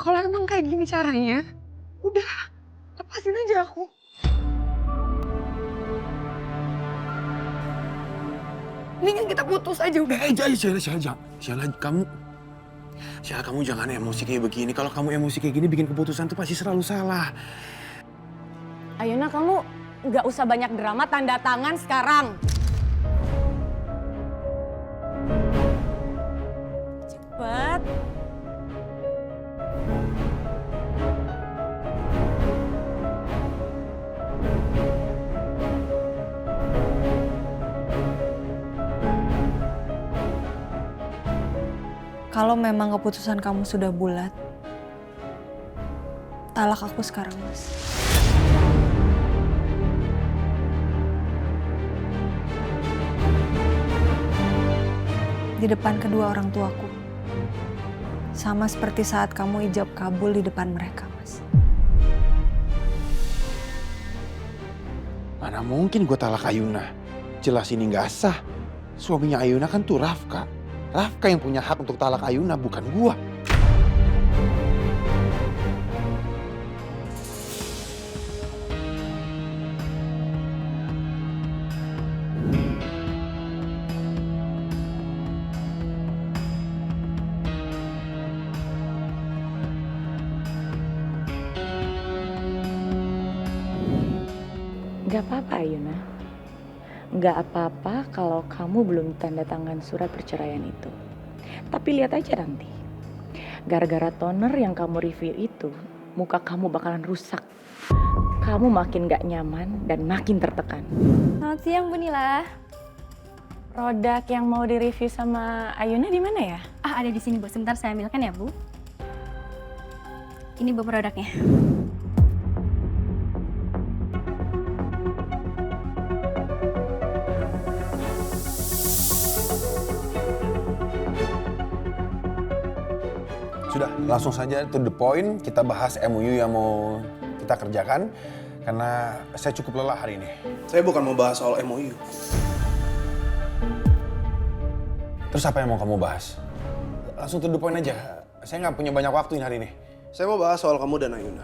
Kalau emang kayak gini caranya, udah lepasin aja aku. Mendingan kita putus aja udah. Sheila, kamu jangan emosi kayak begini. Kalau kamu emosi kayak gini, bikin keputusan tuh pasti selalu salah. Ayuna, kamu nggak usah banyak drama, tanda tangan sekarang. Cepet. Kalau memang keputusan kamu sudah bulat, talak aku sekarang, Mas. Di depan kedua orang tuaku. Sama seperti saat kamu ijab kabul di depan mereka, Mas. Mana mungkin gue talak Ayuna? Jelas ini nggak sah. Suaminya Ayuna kan tuh Rafka. Rafka yang punya hak untuk talak Ayuna, bukan gua. Gak apa-apa Ayuna. Gak apa-apa kalau kamu belum tanda tangan surat perceraian itu. Tapi lihat aja nanti. Gara-gara toner yang kamu review itu, muka kamu bakalan rusak. Kamu makin gak nyaman dan makin tertekan. Selamat siang Bu Nila. Produk yang mau direview sama Ayuna di mana ya? Ada di sini Bu. Sebentar saya ambilkan ya Bu. Ini Bu produknya. Sudah, langsung saja to the point. Kita bahas MOU yang mau kita kerjakan. Karena saya cukup lelah hari ini. Saya bukan mau bahas soal MOU. Terus apa yang mau kamu bahas? Langsung to the point aja. Saya nggak punya banyak waktu ini hari ini. Saya mau bahas soal kamu dan Ayuna.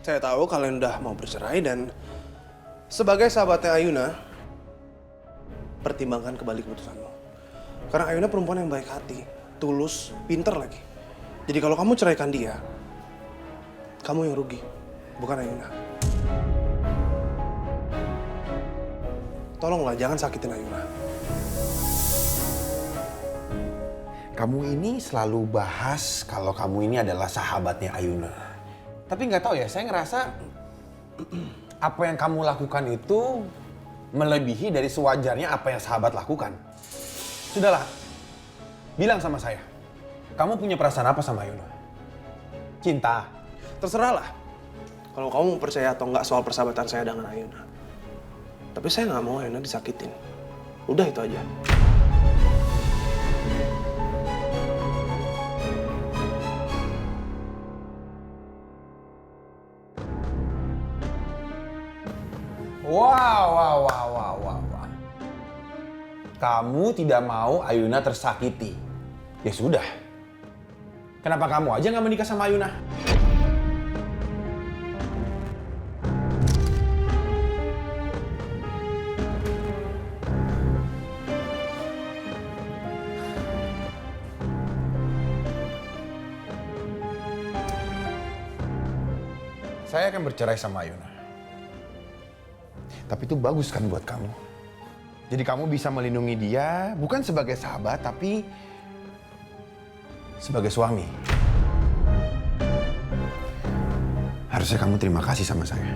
Saya tahu kalian udah mau bercerai dan sebagai sahabatnya Ayuna, pertimbangkan kembali keputusanmu. Karena Ayuna perempuan yang baik hati, tulus, pinter lagi. Jadi kalau kamu ceraikan dia, kamu yang rugi, bukan Ayuna. Tolonglah jangan sakitin Ayuna. Kamu ini selalu bahas kalau kamu ini adalah sahabatnya Ayuna. Tapi nggak tahu ya, saya ngerasa apa yang kamu lakukan itu melebihi dari sewajarnya apa yang sahabat lakukan. Sudahlah, bilang sama saya. Kamu punya perasaan apa sama Ayuna? Cinta? Terserahlah. Kalau kamu mau percaya atau nggak soal persahabatan saya dengan Ayuna. Tapi saya nggak mau Ayuna disakitin. Udah itu aja. Wow. Kamu tidak mau Ayuna tersakiti. Ya sudah. Kenapa kamu aja nggak menikah sama Ayuna? Saya akan bercerai sama Ayuna. Tapi itu bagus kan buat kamu. Jadi kamu bisa melindungi dia bukan sebagai sahabat tapi sebagai suami. Harusnya kamu terima kasih sama saya.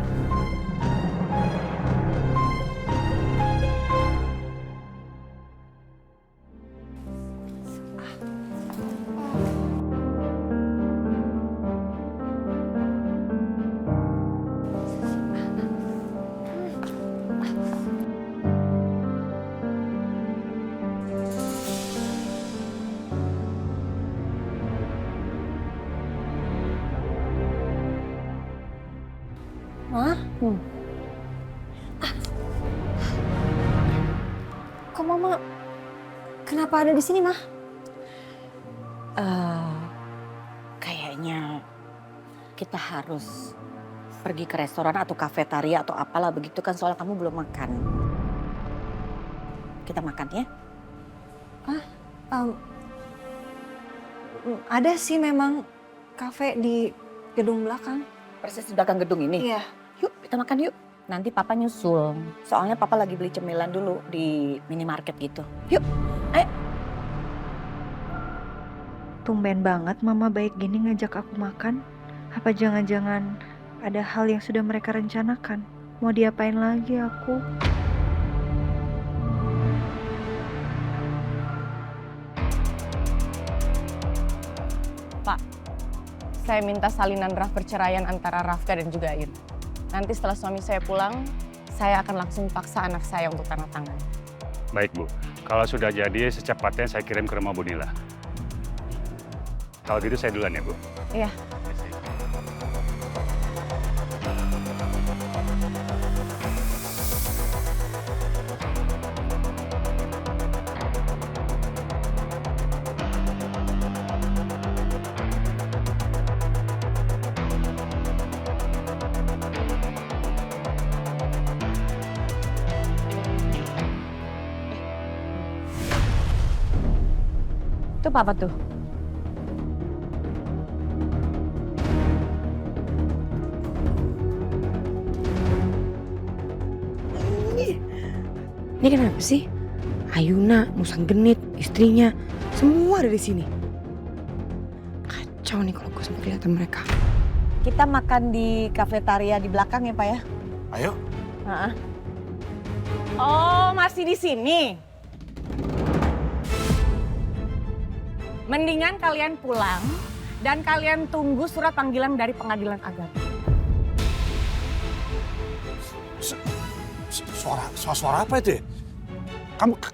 Ma? Kok Mama kenapa ada di sini, Ma? Kayaknya kita harus pergi ke restoran atau kafetaria atau apalah begitu kan, soalnya kamu belum makan. Kita makan ya? Ada sih memang kafe di gedung belakang. Persis di belakang gedung ini? Iya. Yuk kita makan yuk. Nanti papa nyusul. Soalnya papa lagi beli cemilan dulu di minimarket gitu. Yuk, ayo. Tumben banget mama baik gini ngajak aku makan. Apa jangan-jangan ada hal yang sudah mereka rencanakan? Mau diapain lagi aku? Pak, saya minta salinan draft perceraian antara Rafka dan juga Ayun. Nanti setelah suami saya pulang, saya akan langsung paksa anak saya untuk tanda tangan. Baik Bu, kalau sudah jadi secepatnya saya kirim ke rumah Bu Nila. Kalau gitu saya duluan ya Bu. Iya. Itu apa tuh? Ini kenapa sih? Ayuna, Musang Genit, istrinya, semua ada di sini. Kacau nih kalau gue sampai kelihatan mereka. Kita makan di kafetaria di belakang ya Pak ya? Ayo. Oh, masih di sini? Mendingan kalian pulang dan kalian tunggu surat panggilan dari pengadilan agama. Suara apa itu ya?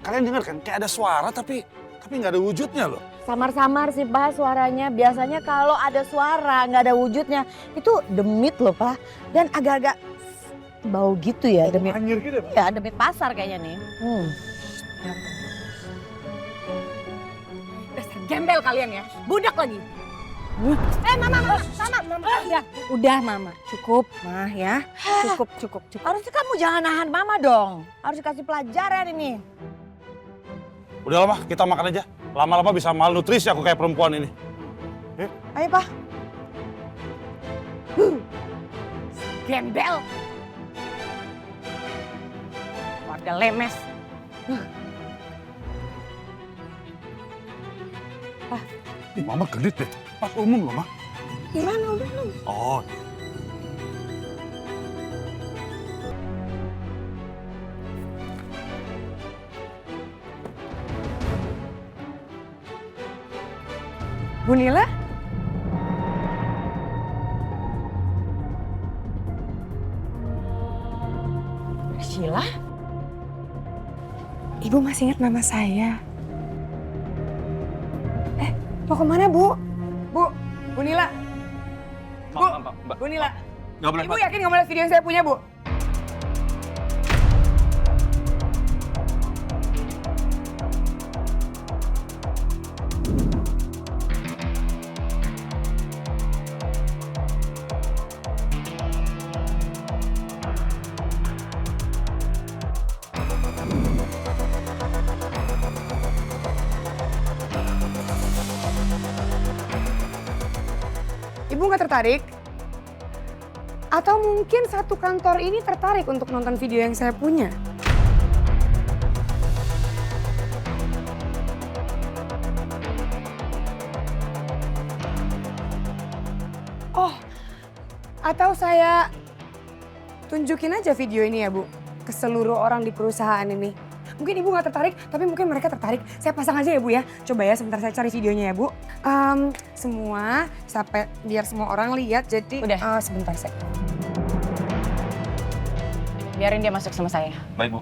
Kalian dengar kan kayak ada suara tapi nggak ada wujudnya loh. Samar-samar sih Pak suaranya. Biasanya kalau ada suara nggak ada wujudnya itu demit loh Pak. Dan agak-agak bau gitu ya. Demit. Anjir gitu ya? Ya demit pasar kayaknya nih. Dasar gembel kalian ya, budak lagi. Ya, udah Mama, cukup Mah ya. Cukup. Harusnya kamu jangan nahan Mama dong. Harus kasih pelajaran ini. Udah lama kita makan aja. Lama-lama bisa malnutrisi aku kayak perempuan ini. Ayo Pak. Gembel. Warga lemes. Ih, Mama genit deh. Pas umum loh, Ma. Gimana udah lu? Oh. Bu Nila? Sheila? Ibu masih ingat nama saya? Mau kemana, Bu? Bu Nila? Bu Nila? Nggak boleh, Ibu yakin nggak mau lihat video yang saya punya, Bu? Ibu nggak tertarik? Atau mungkin satu kantor ini tertarik untuk nonton video yang saya punya? Oh, atau saya tunjukin aja video ini ya Bu, ke seluruh orang di perusahaan ini. Mungkin Ibu nggak tertarik, tapi mungkin mereka tertarik. Saya pasang aja ya Bu ya. Coba ya sebentar saya cari videonya ya Bu. Semua sampai biar semua orang lihat. Jadi Udah. sebentar saya. Biarin dia masuk sama saya. Baik, Bu.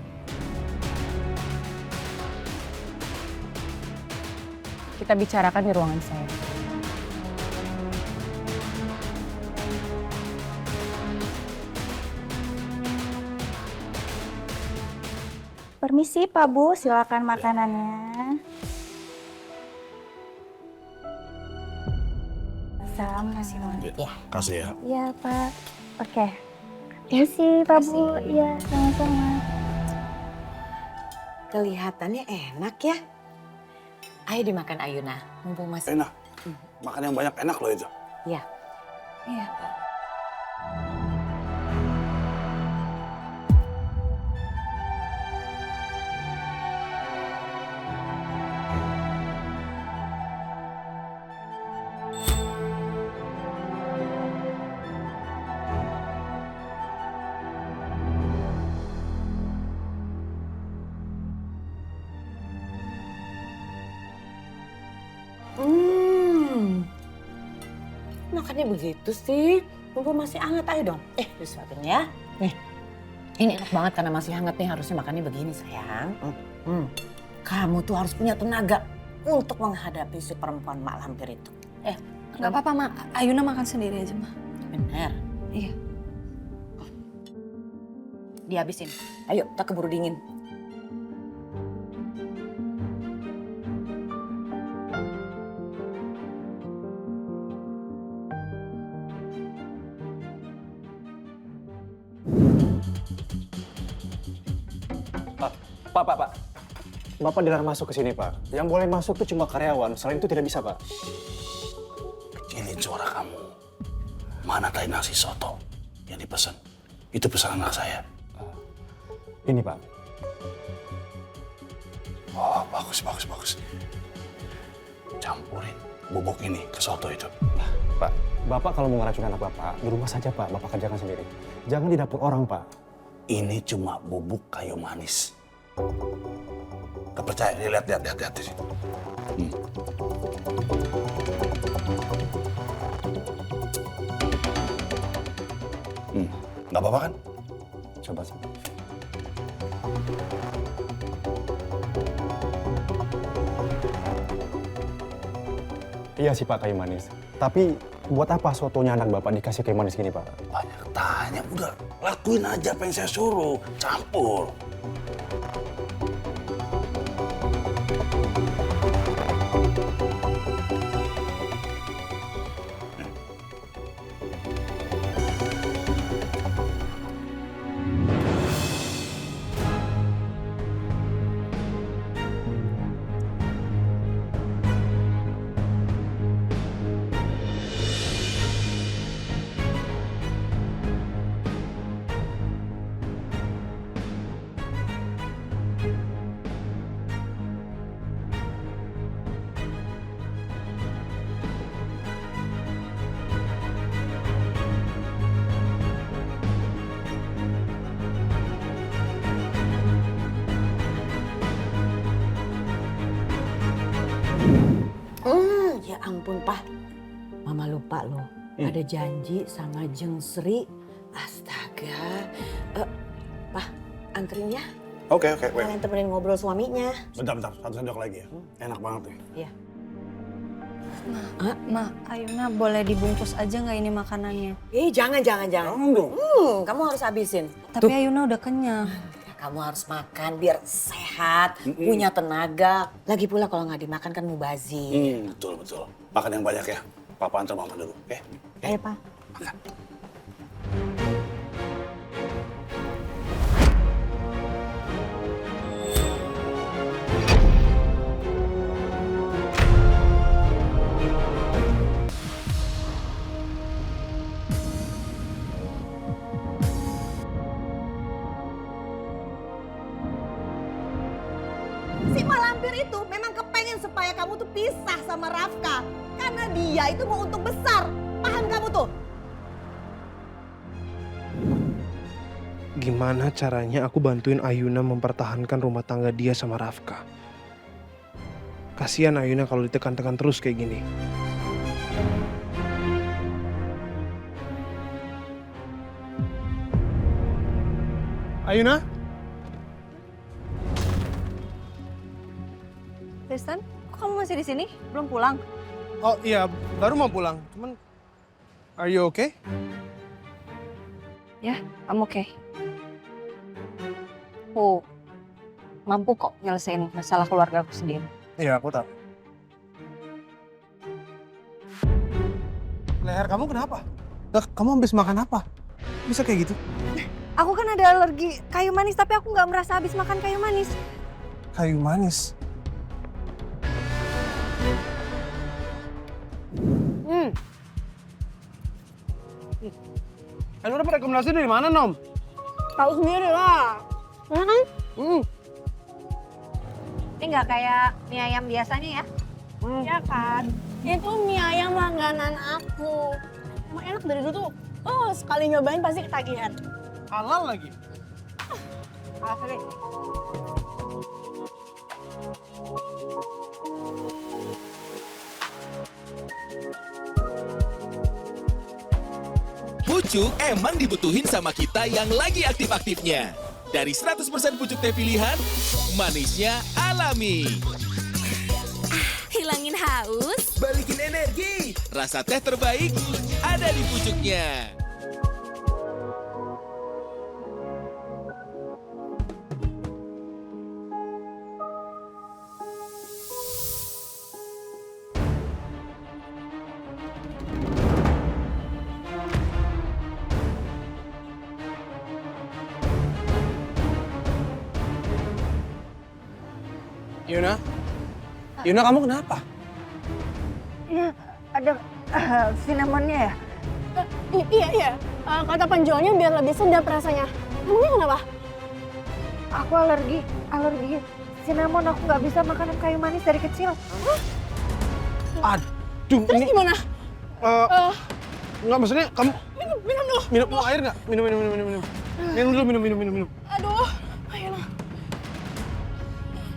Kita bicarakan di ruangan saya. Permisi Pak Bu, silakan makanannya. Makasih banget. Ya. Kasih ya. Iya, Pak. Oke. Makasih, Pak Bu. Iya, sama-sama. Kelihatannya enak ya. Ayo dimakan Ayuna, mumpung masih... Enak. Makan yang banyak enak loh itu. Iya. Iya. Makannya begitu sih. Mumpung masih hangat, ayo dong. Disuapin ya. Nih, ini enak banget karena masih hangat nih. Harusnya makannya begini, sayang. Kamu tuh harus punya tenaga untuk menghadapi si perempuan mak lampir itu. Gak apa-apa, Mak. Ayuna makan sendiri aja, Mak. Bener. Iya. Dihabisin. Ayo, kita keburu dingin. Pak. Bapak dilarang masuk ke sini, Pak. Yang boleh masuk tuh cuma karyawan, selain itu tidak bisa, Pak. Kecilin suara kamu. Mana tadi nasi soto yang dipesan? Itu pesanan anak saya. Ini, Pak. Oh, bagus. Campurin bubuk ini ke soto itu. Pak, Bapak kalau mau ngeracun anak Bapak, di rumah saja, Pak. Bapak kerjakan sendiri. Jangan di dapur orang, Pak. Ini cuma bubuk kayu manis. Gak percaya, lihat. Gak apa-apa kan? Coba sih. Iya sih, Pak, kayu manis. Tapi buat apa sotonya anak Bapak dikasih kayu manis gini, Pak? Banyak tanya, udah lakuin aja apa yang saya suruh. Campur. Ya ampun, Pak. Mama lupa loh. Ada janji sama Jeng Sri. Astaga. Pak, anterin ya. Oke. Kalian temenin ngobrol suaminya. Bentar. Satu sendok lagi ya. Enak banget nih. Iya. Ma, Ayuna boleh dibungkus aja nggak ini makanannya? Jangan. Jangan dong. Kamu harus habisin. Tapi Ayuna udah kenyang. Kamu harus makan biar sehat, punya tenaga. Lagi pula kalau nggak dimakan kan mubazir. Betul. Makan yang banyak ya. Papa antar mama dulu, oke? Ayo, Pak. Makan. Si malampir itu memang kepengen supaya kamu tuh pisah sama Rafka. Karena dia itu mau untung besar. Paham kamu tuh? Gimana caranya aku bantuin Ayuna mempertahankan rumah tangga dia sama Rafka? Kasihan Ayuna kalau ditekan-tekan terus kayak gini. Ayuna? Tristan, kok kamu masih di sini? Belum pulang? Oh iya, baru mau pulang. Cuman, are you okay? Ya, I'm okay. Aku mampu kok nyelesain masalah keluarga aku sendiri. Iya, aku tahu. Leher kamu kenapa? Kamu habis makan apa? Bisa kayak gitu? Aku kan ada alergi kayu manis, tapi aku nggak merasa habis makan kayu manis. Kayu manis? Lu dapat rekomendasi dari mana, Nom? Tahu sendiri lah. Mana kan? Ini nggak kayak mie ayam biasanya ya? Ya kan? Itu mie ayam langganan aku. Emang enak dari dulu tuh. Oh, sekali nyobain pasti ketagihan. Halal lagi. Asli. Pucuk emang dibutuhin sama kita yang lagi aktif-aktifnya. Dari 100% pucuk teh pilihan, manisnya alami. Hilangin haus, Balikin energi. Rasa teh terbaik ada di pucuknya. Yuna kamu kenapa? Iya, ada cinnamonnya ya? Iya. Kata penjualnya biar lebih sedap rasanya. Emangnya kenapa? Aku alergi cinnamon. Aku nggak bisa makan kayu manis dari kecil. Aduh, Terus ini gimana? Enggak, maksudnya kamu Minum dulu. minum air nggak? Minum. Minum. Aduh, ayolah.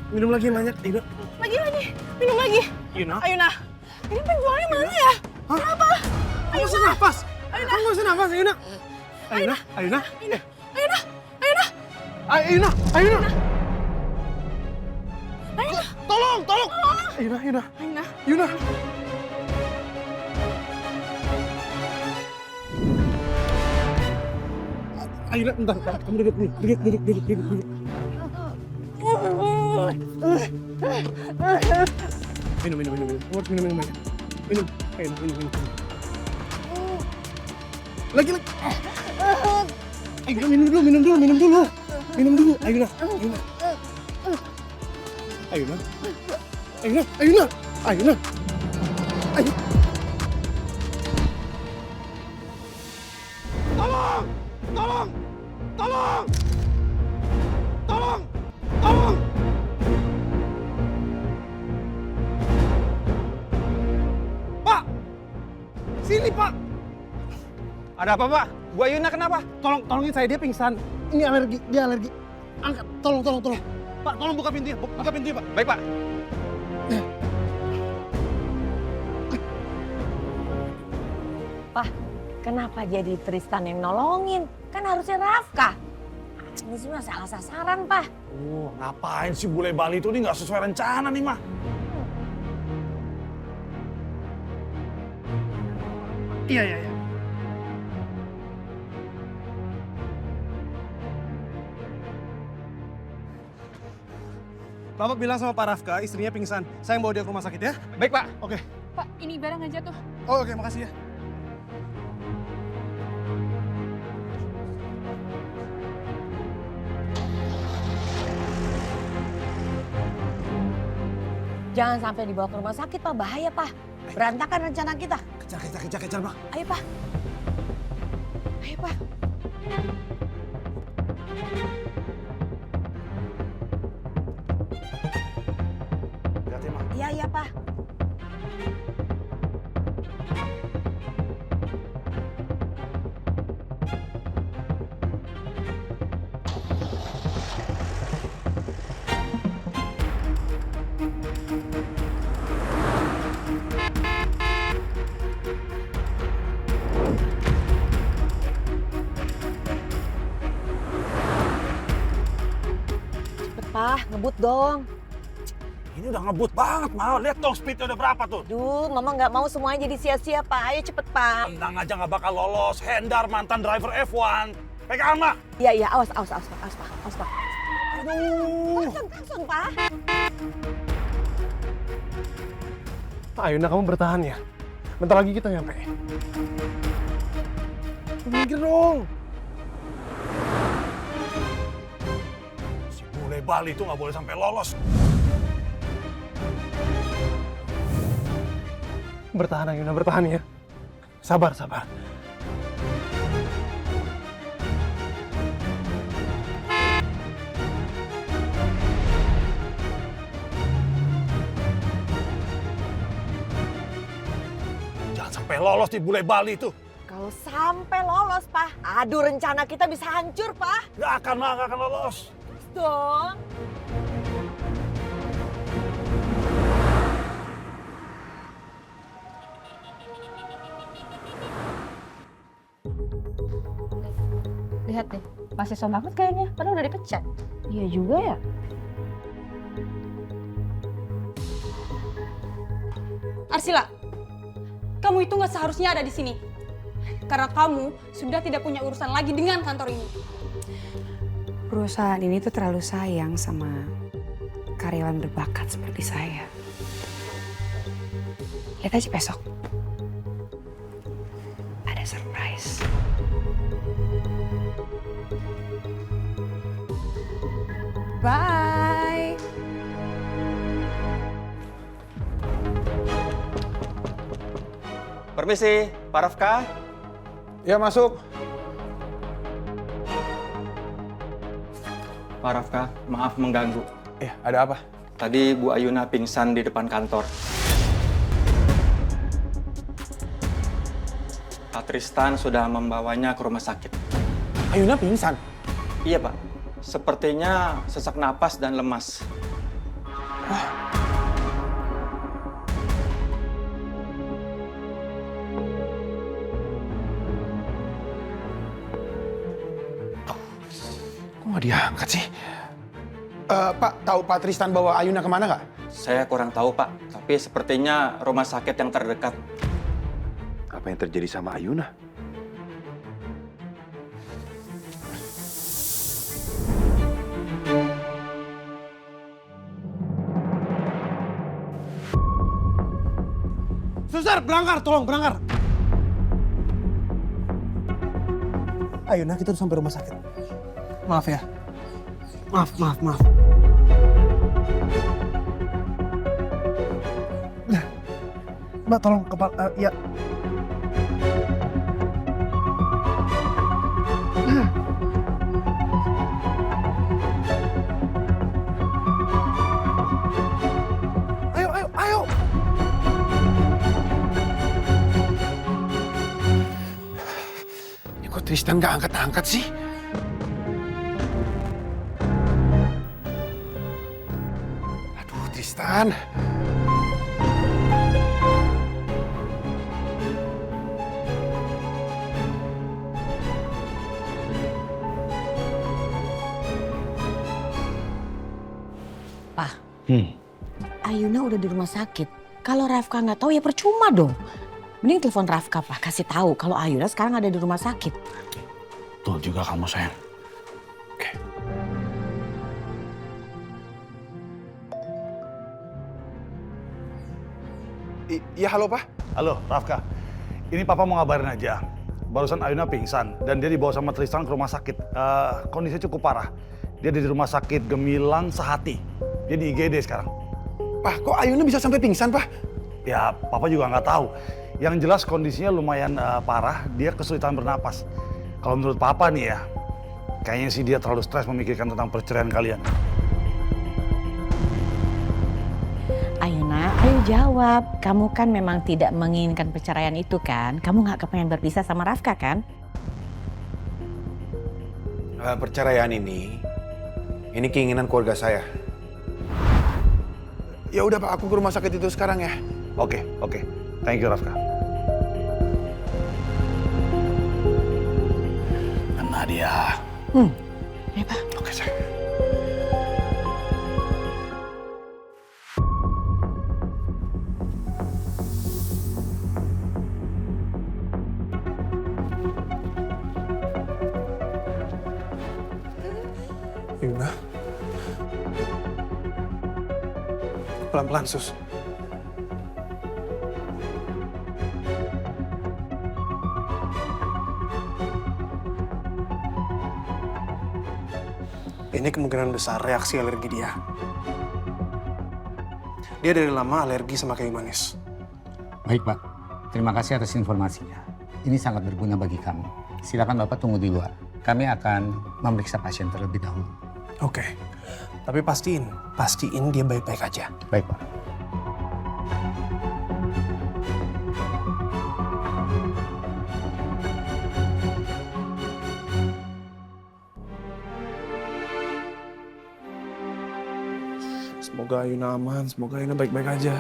Minum lagi yang banyak, Yuna. Lagi. Minum lagi. Yuna? Ayuna. Ini penjualnya mana ya? Hah? Kenapa? Kamu bisa nafas? Kamu nggak bisa nafas, Yuna? Ayuna. Ayuna. Tolong. Yuna. Ayuna, bentar. Kamu duduk. Minum. Kamu harus minum yang banyak. Minum. Lagi. Ayuna, minum dulu. Ayuna. Tolong. Pak! Sini, Pak! Ada apa, Pak? Bu Ayuna kenapa? Tolongin saya, dia pingsan. Ini dia alergi. Angkat, tolong. Pak, tolong buka pintunya. Buka pintunya, Pak. Baik, Pak. Kenapa jadi Tristan yang nolongin? Kan harusnya Rafka. Ini semua salah sasaran, Pak. Ngapain sih bule Bali itu nih nggak sesuai rencana nih, Mah? Iya. Bapak bilang sama Pak Rafka, istrinya pingsan. Saya yang bawa dia ke rumah sakit ya. Baik, Pak. Oke. Pak, ini barang aja tuh. Oh, oke, makasih ya. Jangan sampai dibawa ke rumah sakit, Pak. Bahaya, Pak. Berantakan rencana kita. Kejar, Mah. Ayo, Pak. Hati-hati, Mah. Iya, Pak. Pak, ngebut dong. Ini udah ngebut banget, Mah. Lihat dong speednya udah berapa tuh. Duh, Mama nggak mau semuanya jadi sia-sia, Pak. Ayo cepet, Pak. Tendang aja nggak bakal lolos. Hendar mantan driver F1. Pegang, Mah. Iya, awas, Pak. Aduh. Langsung, Pak. Ayuna, kamu bertahan ya. Bentar lagi kita nyampe. Minggir dong. Si bule Bali itu nggak boleh sampai lolos. Bertahan Ayuna, bertahan ya. Sabar, sabar. Jangan sampai lolos di bule Bali itu. Kalau sampai lolos, Pak, aduh rencana kita bisa hancur, Pak. Nggak akan lolos. Dong. Lihat deh, masih so banget kayaknya, padahal udah dipecat. Iya juga ya. Arsila, kamu itu nggak seharusnya ada di sini. Karena kamu sudah tidak punya urusan lagi dengan kantor ini. Perusahaan ini tuh terlalu sayang sama karyawan berbakat seperti saya. Lihat aja besok. Ada surprise. Bye. Permisi, Pak Rafka. Ya, masuk. Pak Rafka, maaf mengganggu. Ada apa? Tadi Bu Ayuna pingsan di depan kantor. Pak Tristan sudah membawanya ke rumah sakit. Ayuna pingsan? Iya, Pak. Sepertinya sesak napas dan lemas. Kok nggak diangkat sih? Pak, tahu Pak Tristan bawa Ayuna kemana nggak? Saya kurang tahu, Pak. Tapi sepertinya rumah sakit yang terdekat. Apa yang terjadi sama Ayuna? Suster, berangkar, tolong berangkar. Ayuna, kita udah sampai rumah sakit. Maaf ya. Maaf. Mbak, tolong kepala, ya. Ayo. Ini kok Tristan nggak angkat-angkat sih? Aduh, Tristan. Pak, Ayuna udah di rumah sakit. Kalau Rafka nggak tahu ya percuma dong. Mending telepon Rafka, Pak, kasih tahu kalau Ayuna sekarang ada di rumah sakit. Betul juga kamu, sayang. Iya, halo Pak. Halo, Rafka. Ini Papa mau ngabarin aja. Barusan Ayuna pingsan dan dia dibawa sama Tristan ke rumah sakit. Kondisinya cukup parah. Dia di rumah sakit Gemilang Sehati. Dia di IGD sekarang. Pak, kok Ayuna bisa sampai pingsan, Pak? Ya, Papa juga nggak tahu. Yang jelas kondisinya lumayan parah. Dia kesulitan bernapas. Kalau menurut Papa nih ya, kayaknya sih dia terlalu stres memikirkan tentang perceraian kalian. Ayuna, ayo jawab. Kamu kan memang tidak menginginkan perceraian itu kan? Kamu nggak kepengen berpisah sama Rafka kan? Perceraian ini keinginan keluarga saya. Ya udah Pak, aku ke rumah sakit itu sekarang ya. Oke. Thank you, Rafka. Kena dia. Ya Pak. Oke, sayang. Yuna. Pelan-pelan, Sus. Ini kemungkinan besar reaksi alergi dia. Dia dari lama alergi sama kayu manis. Baik, Pak. Terima kasih atas informasinya. Ini sangat berguna bagi kami. Silakan Bapak tunggu di luar. Kami akan memeriksa pasien terlebih dahulu. Oke. Tapi pastiin dia baik-baik aja. Baik, Pak. Semoga Ayuna aman, semoga Ayuna baik-baik aja.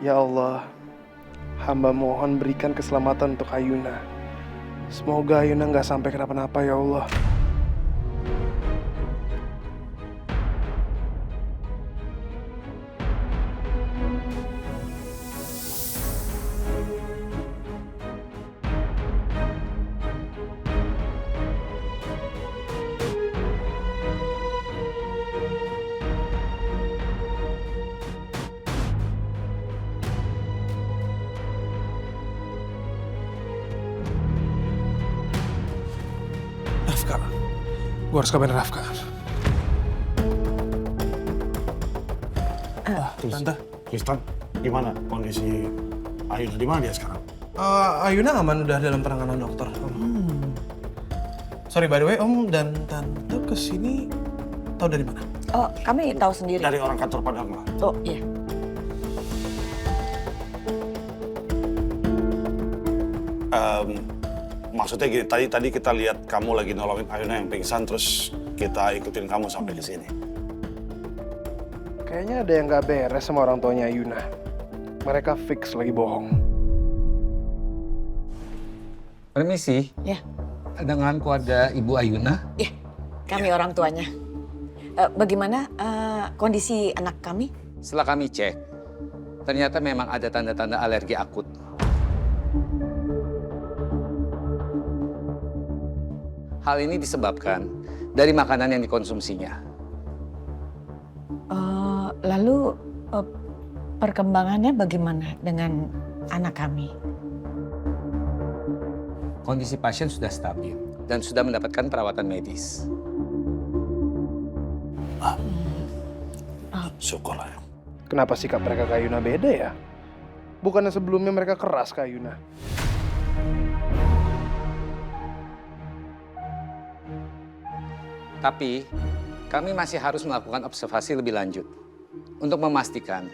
Ya Allah, hamba mohon berikan keselamatan untuk Ayuna. Semoga Ayuna nggak sampai kenapa-napa ya Allah. Rafka, gue harus kabarin Rafka. Tante. Tristan, gimana kondisi Ayuna? Di mana dia sekarang? Ayuna aman, udah dalam penanganan dokter, Om. Sorry, by the way, Om dan Tante kesini tahu dari mana? Oh, kami tahu sendiri. Dari orang kantor Padang. Oh, iya. Maksudnya gini, tadi kita lihat kamu lagi nolongin Ayuna yang pingsan, terus kita ikutin kamu sampai ke sini. Kayaknya ada yang nggak beres sama orang tuanya Ayuna. Mereka fix lagi bohong. Permisi. Ya. Dengan keluarga Ibu Ayuna. Iya, kami orang tuanya. Bagaimana kondisi anak kami? Setelah kami cek, ternyata memang ada tanda-tanda alergi akut. Hal ini disebabkan dari makanan yang dikonsumsinya. Lalu perkembangannya bagaimana dengan anak kami? Kondisi pasien sudah stabil dan sudah mendapatkan perawatan medis. Syukurlah ya. Kenapa sikap mereka ke Ayuna beda ya? Bukannya sebelumnya mereka keras ke Ayuna? Tapi kami masih harus melakukan observasi lebih lanjut untuk memastikan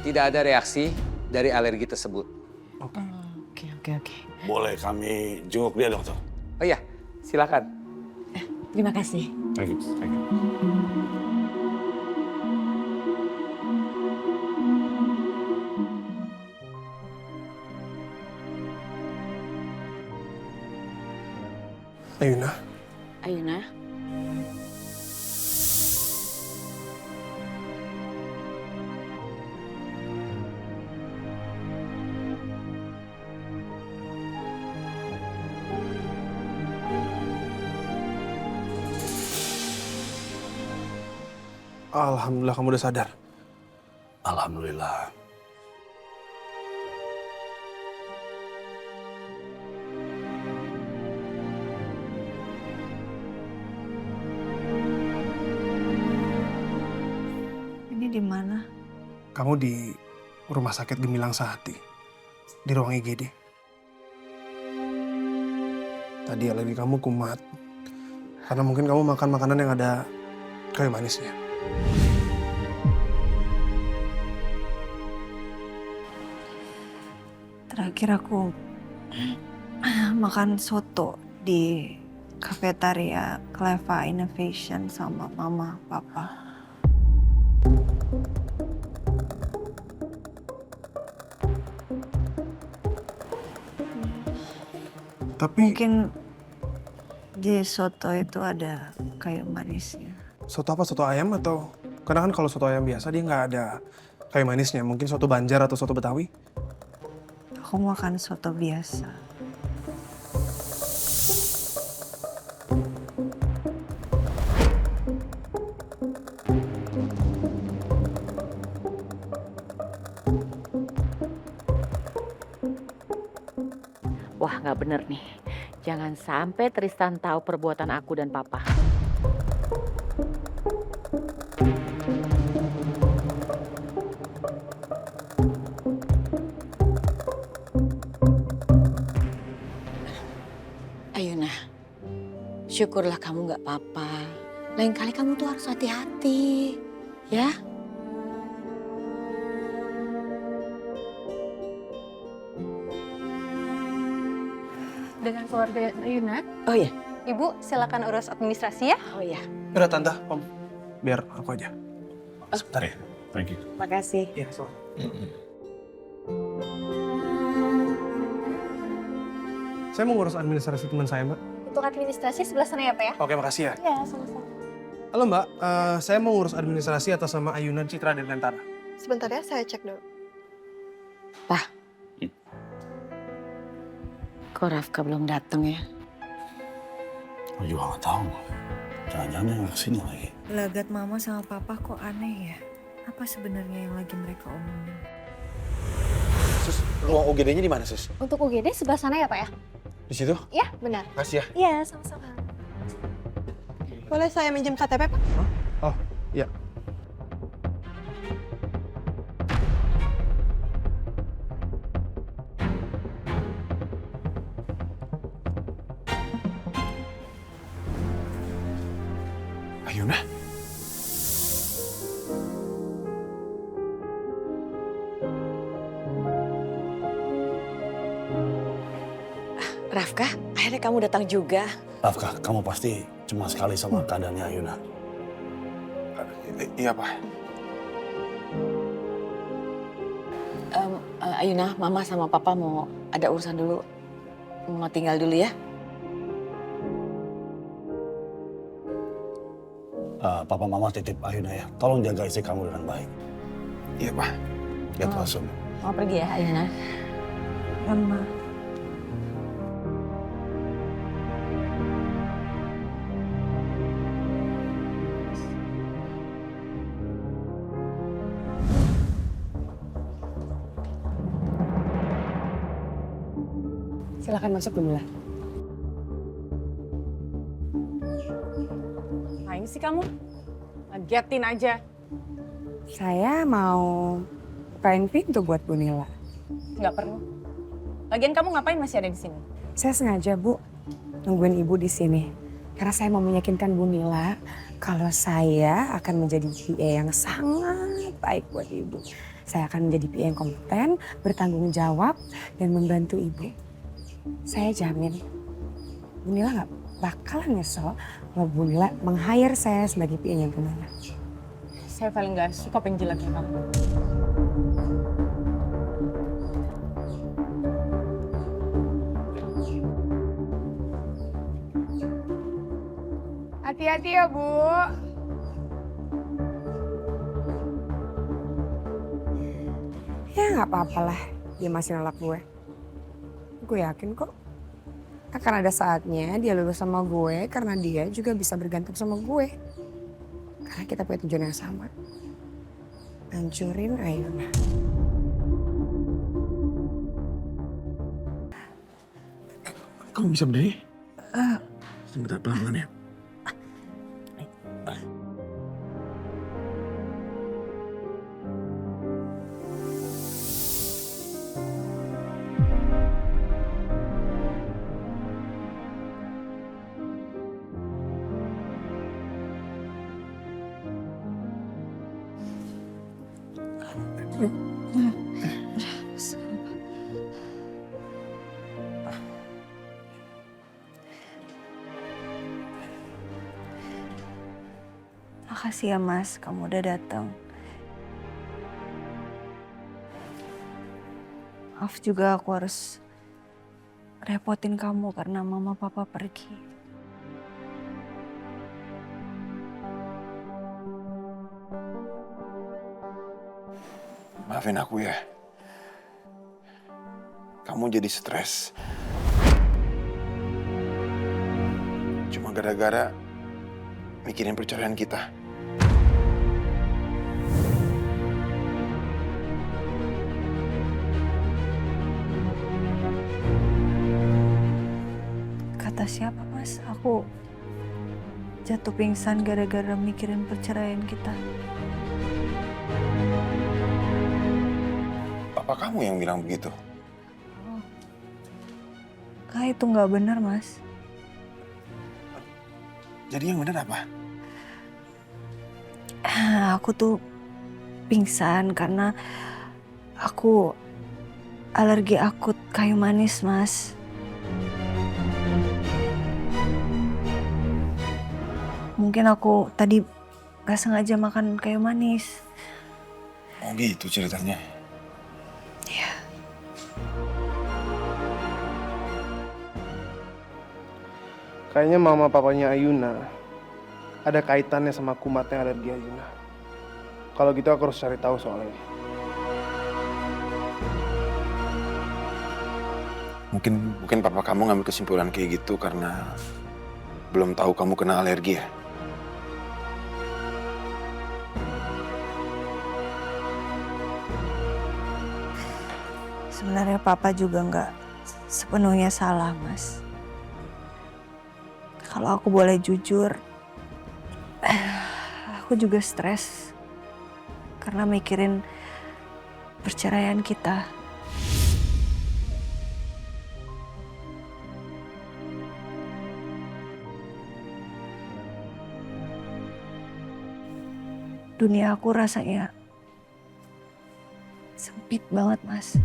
tidak ada reaksi dari alergi tersebut. Oke. Boleh kami jenguk dia, dokter? Oh iya, silakan. Terima kasih. Thank you. Ayuna. Ayuna. Alhamdulillah kamu udah sadar. Alhamdulillah. Ini di mana? Kamu di Rumah Sakit Gemilang Sehati, di ruang IGD. Tadi alergi kamu kumat, karena mungkin kamu makan makanan yang ada kayu manisnya. Terakhir aku makan soto di kafetaria Cleva Innovation sama mama, papa. Tapi mungkin di soto itu ada kayu manisnya. soto apa? Soto ayam atau? Karena kan kalau soto ayam biasa dia nggak ada kayu manisnya. Mungkin soto Banjar atau soto Betawi? Aku makan soto biasa. Wah, nggak bener nih. Jangan sampai Tristan tahu perbuatan aku dan papa. Ayuna, syukurlah kamu nggak apa-apa. Lain kali kamu tuh harus hati-hati, ya. Dengan keluarga Ayuna. Oh iya. Ibu silakan urus administrasi ya. Oh iya. Udah Tante, Om. Biar aku aja. Sebentar ya. Thank you. Makasih. Iya, selamat. Saya mau ngurus administrasi teman saya, Mbak. Untuk administrasi sebelah sana ya, Pak ya? Oke, makasih ya. Iya, sama-sama. Halo Mbak, saya mau ngurus administrasi atas nama Ayuna Citra Dirgantara. Sebentar ya, saya cek dulu. Kok Rafka belum datang ya? Aku juga nggak tahu. Jangan-jangan dia nggak kesini lagi. Gelagat mama sama papa kok aneh ya? Apa sebenarnya yang lagi mereka omongin? Sus, ruang UGD-nya di mana, Sus? Untuk UGD sebelah sana ya, Pak ya? Di situ? Iya, benar. Makasih ya. Iya, sama-sama. Boleh saya minjem KTP, Pak? Oh, iya. Ayuna? Rafka, akhirnya kamu datang juga. Rafka, kamu pasti cemas sekali sama keadaannya Ayuna. Iya, Pak. Ayuna, Mama sama Papa mau ada urusan dulu. Mau tinggal dulu ya. Papa Mama titip Ayuna ya. Tolong jaga istri kamu dengan baik. Iya, Pak. Get well soon. Mau pergi ya, Ayuna? Mama. Silakan masuk Bunila. Ngapain sih kamu? Ngagetin aja. Saya mau bukain pintu buat Bunila. Nggak perlu. Lagian kamu ngapain masih ada di sini? Saya sengaja, Bu, nungguin Ibu di sini. Karena saya mau meyakinkan Bunila kalau saya akan menjadi PA yang sangat baik buat Ibu. Saya akan menjadi PA yang kompeten, bertanggung jawab, dan membantu Ibu. Saya jamin, Bunila nggak bakalan nyesel kalau Bunila meng-hire saya sebagai PA yang Bunila. Saya paling nggak suka penjilatnya kamu. Hati-hati ya, Bu. Ya nggak apa-apalah, dia masih nolak gue. Gue yakin kok akan ada saatnya dia lulus sama gue karena dia juga bisa bergantung sama gue. Karena kita punya tujuan yang sama. Hancurin Ayuna. Kamu bisa berdiri? Sebentar, pelan-pelan ya. Makasih ya Mas, kamu udah datang. Maaf juga aku harus repotin kamu karena mama papa pergi. Maafin aku ya. Kamu jadi stres. Cuma gara-gara mikirin perceraian kita. Mas. Aku jatuh pingsan gara-gara mikirin perceraian kita. Papa kamu yang bilang begitu? Kak, itu nggak benar, Mas. Jadi yang benar apa? Aku tuh pingsan karena aku alergi akut kayu manis, Mas. Mungkin aku tadi gak sengaja makan kayu manis. Oh gitu ceritanya. Iya. Kayaknya mama papanya Ayuna ada kaitannya sama kumatnya alergi Ayuna. Kalau gitu aku harus cari tahu soal ini. Mungkin papa kamu ngambil kesimpulan kayak gitu karena belum tahu kamu kena alergi ya? Sebenarnya papa juga nggak sepenuhnya salah, Mas. Kalau aku boleh jujur, aku juga stres karena mikirin perceraian kita. Dunia aku rasanya sempit banget, Mas.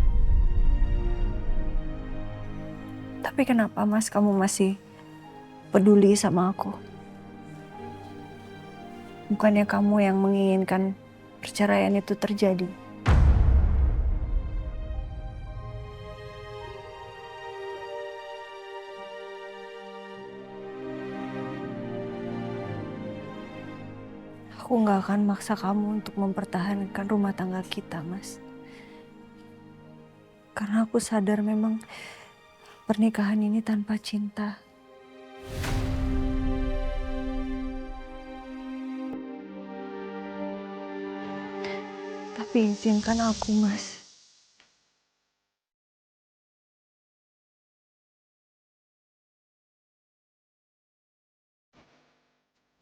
Tapi kenapa, Mas, kamu masih peduli sama aku? Bukannya kamu yang menginginkan perceraian itu terjadi? Aku nggak akan maksa kamu untuk mempertahankan rumah tangga kita, Mas. Karena aku sadar memang pernikahan ini tanpa cinta. Tapi izinkan aku, Mas.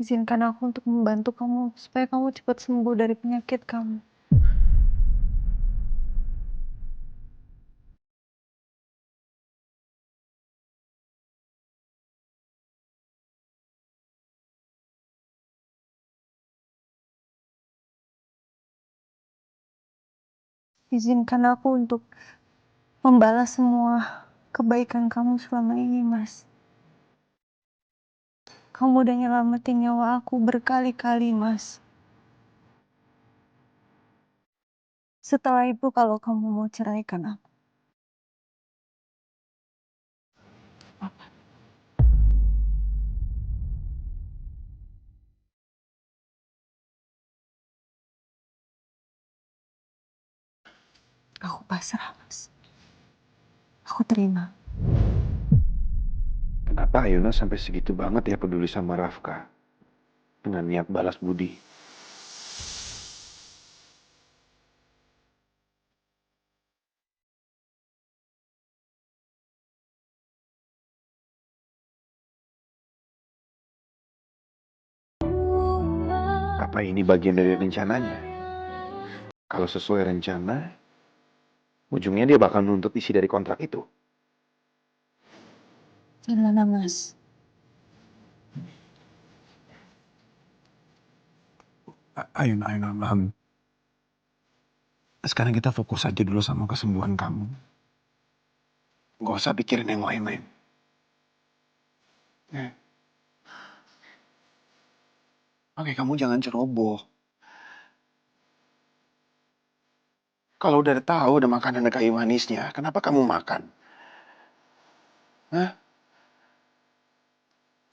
Izinkan aku untuk membantu kamu supaya kamu cepat sembuh dari penyakit kamu. Izinkan aku untuk membalas semua kebaikan kamu selama ini, Mas. Kamu udah nyelamatin nyawa aku berkali-kali, Mas. Setelah itu kalau kamu mau ceraikan aku. Aku pasrah, Mas. Aku terima. Kenapa Ayuna sampai segitu banget ya peduli sama Rafka? Dengan niat balas budi. Apa ini bagian dari rencananya? Kalau sesuai rencana, ujungnya dia bakal nuntut isi dari kontrak itu. Gimana, Mas? Ayuna. Sekarang kita fokus aja dulu sama kesembuhan kamu. Gak usah pikirin yang lain-lain. Ya. Oke, kamu jangan ceroboh. Kalau udah tahu ada makanan ada kayu manisnya, kenapa kamu makan? Hah?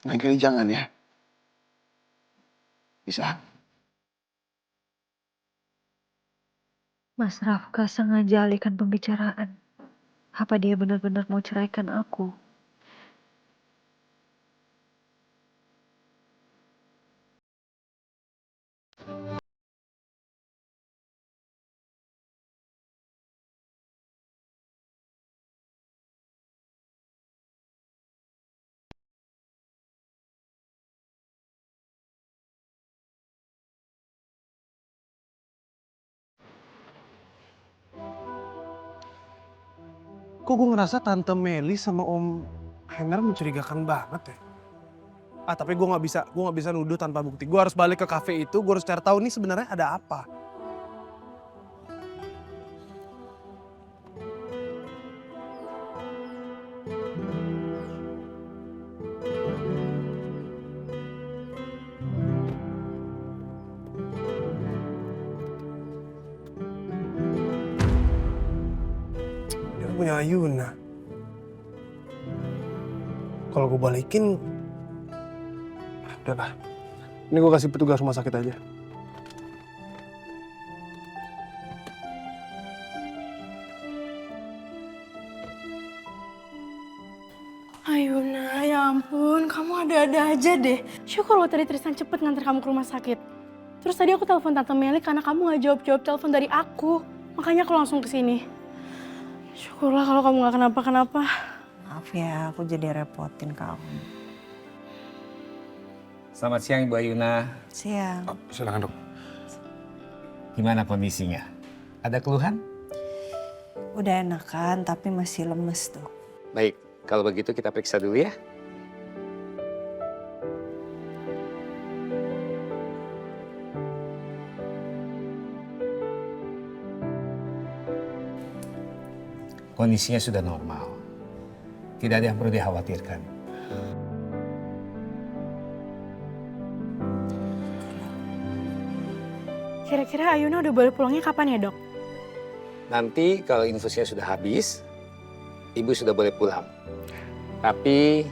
Lain kali jangan ya. Bisa? Mas Rafka sengaja alihkan pembicaraan. Apa dia benar-benar mau ceraikan aku? Kok gue ngerasa Tante Meli sama Om Henner mencurigakan banget ya? Tapi gue nggak bisa nuduh tanpa bukti. Gue harus balik ke kafe itu, gue harus cari tahu nih sebenarnya ada apa. Dia punya Ayuna. Kalau gue balikin, udahlah. Ini gue kasih petugas rumah sakit aja. Ayuna, ya ampun, kamu ada-ada aja deh. Syukur lo tadi Tristan cepet nganter kamu ke rumah sakit. Terus tadi aku telepon Tante Meli karena kamu gak jawab-jawab telepon dari aku. Makanya aku langsung kesini. Syukurlah kalau kamu gak kenapa-kenapa. Maaf ya, aku jadi repotin kamu. Selamat siang Ibu Ayuna. Siang. Silakan dok. Gimana kondisinya? Ada keluhan? Udah enakan, tapi masih lemes dok. Baik, kalau begitu kita periksa dulu ya. Kondisinya sudah normal. Tidak ada yang perlu dikhawatirkan. Kira-kira Ayuna udah boleh pulangnya kapan ya dok? Nanti kalau infusnya sudah habis, Ibu sudah boleh pulang. Tapi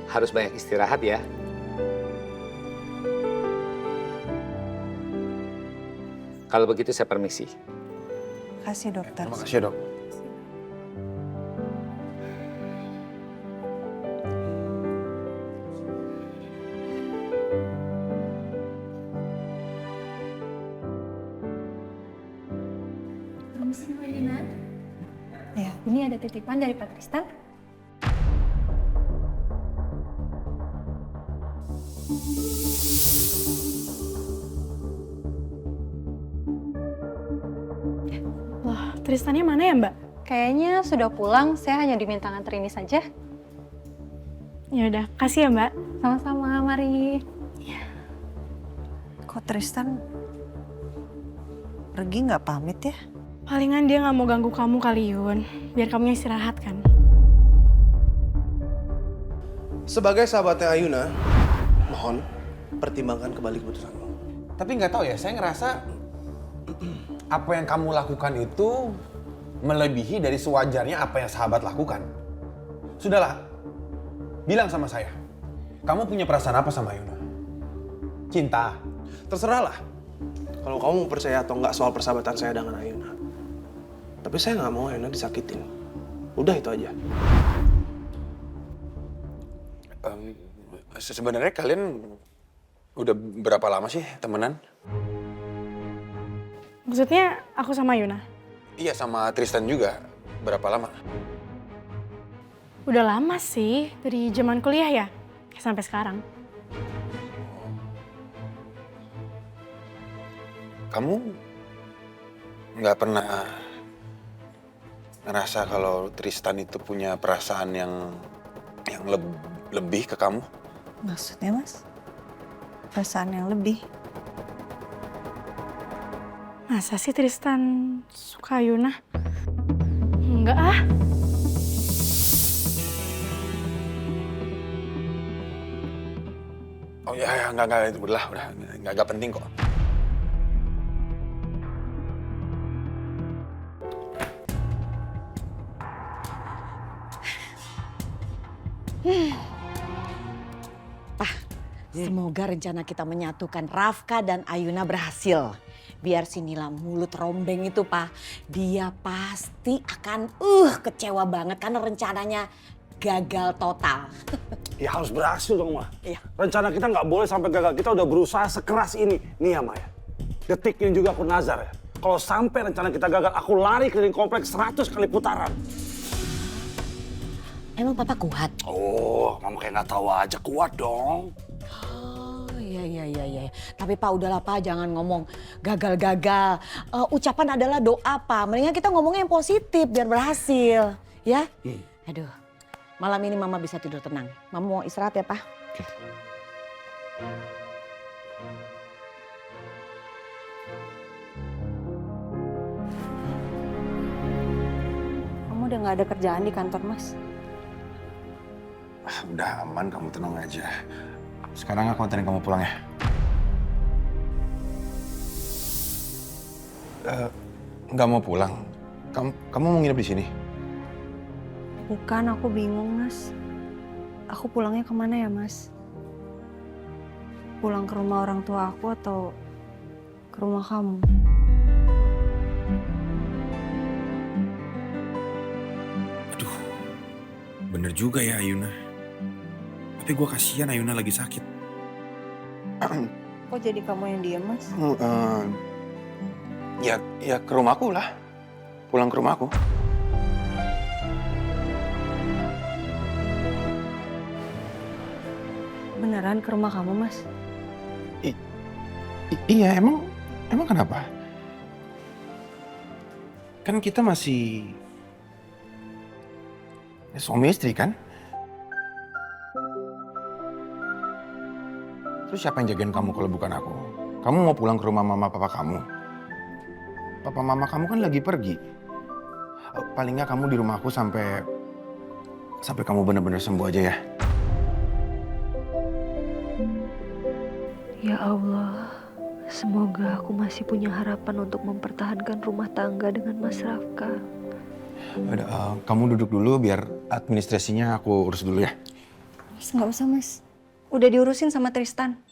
harus banyak istirahat ya. Kalau begitu saya permisi. Kasih dokter. Terima kasih dok. Permisi Mbak Dina. Ya. Ini ada titipan dari Pak Tristan. Loh, Tristannya mana ya Mbak? Kayaknya sudah pulang, saya hanya diminta nganter ini saja. Ya udah, kasih ya Mbak. Sama-sama, mari. Kok Tristan pergi nggak pamit ya? Palingan dia nggak mau ganggu kamu kali Yun, biar kamunya istirahat kan. Sebagai sahabatnya Ayuna, mohon pertimbangkan kembali keputusanmu. Tapi nggak tahu ya, saya ngerasa apa yang kamu lakukan itu melebihi dari sewajarnya apa yang sahabat lakukan. Sudahlah, bilang sama saya, kamu punya perasaan apa sama Ayuna? Cinta? Terserahlah. Kalau kamu mau percaya atau nggak soal persahabatan saya dengan Ayuna. Tapi saya nggak mau Ayuna disakitin. Udah itu aja. Sebenarnya kalian udah berapa lama sih temenan? Maksudnya aku sama Yuna? Iya, sama Tristan juga. Berapa lama? Udah lama sih, dari zaman kuliah ya, sampai sekarang. Kamu nggak pernah ngerasa kalau Tristan itu punya perasaan yang lebih ke kamu? Maksudnya mas? Perasaan yang lebih? Masa sih Tristan suka Yuna? Enggak ah. Oh ya, enggak, itu udah nggak penting kok. Pak, semoga rencana kita menyatukan Rafka dan Ayuna berhasil. Biar si Nila mulut rombeng itu, Pak, dia pasti akan kecewa banget karena rencananya gagal total. Ya harus berhasil dong, Ma. Iya. Rencana kita nggak boleh sampai gagal. Kita udah berusaha sekeras ini. Nih ya, Ma ya. Detik ini juga aku nazar ya. Kalau sampai rencana kita gagal, aku lari keliling kompleks 100 kali putaran. Emang Papa kuat? Oh, Mama kayak nggak tahu aja. Kuat dong. Iya. Tapi Pak udahlah Pak, jangan ngomong gagal-gagal. Ucapan adalah doa Pak. Mendingan kita ngomongnya yang positif biar berhasil. Ya? Aduh, malam ini Mama bisa tidur tenang. Mama mau istirahat ya, Pak? Oke. Kamu udah gak ada kerjaan di kantor, Mas? Udah aman, kamu tenang aja. Sekarang aku anterin kamu pulang ya. Nggak mau pulang. Kamu mau nginep di sini? Bukan, aku bingung, Mas. Aku pulangnya kemana ya, Mas? Pulang ke rumah orang tua aku atau ke rumah kamu? Aduh, bener juga ya Ayuna. Tapi gue kasihan Ayuna lagi sakit. Kok jadi kamu yang diem, Mas? Ya ke rumahku lah. Pulang ke rumahku. Beneran ke rumah kamu, Mas? Iya, emang kenapa? Kan kita masih suami istri kan? Terus siapa yang jagain kamu kalau bukan aku? Kamu mau pulang ke rumah mama papa kamu? Papa mama kamu kan lagi pergi. Paling nggak kamu di rumah aku sampai kamu benar-benar sembuh aja ya. Ya Allah, semoga aku masih punya harapan untuk mempertahankan rumah tangga dengan Mas Rafka. Udah, kamu duduk dulu biar administrasinya aku urus dulu ya. Mas, nggak usah, Mas. Udah diurusin sama Tristan.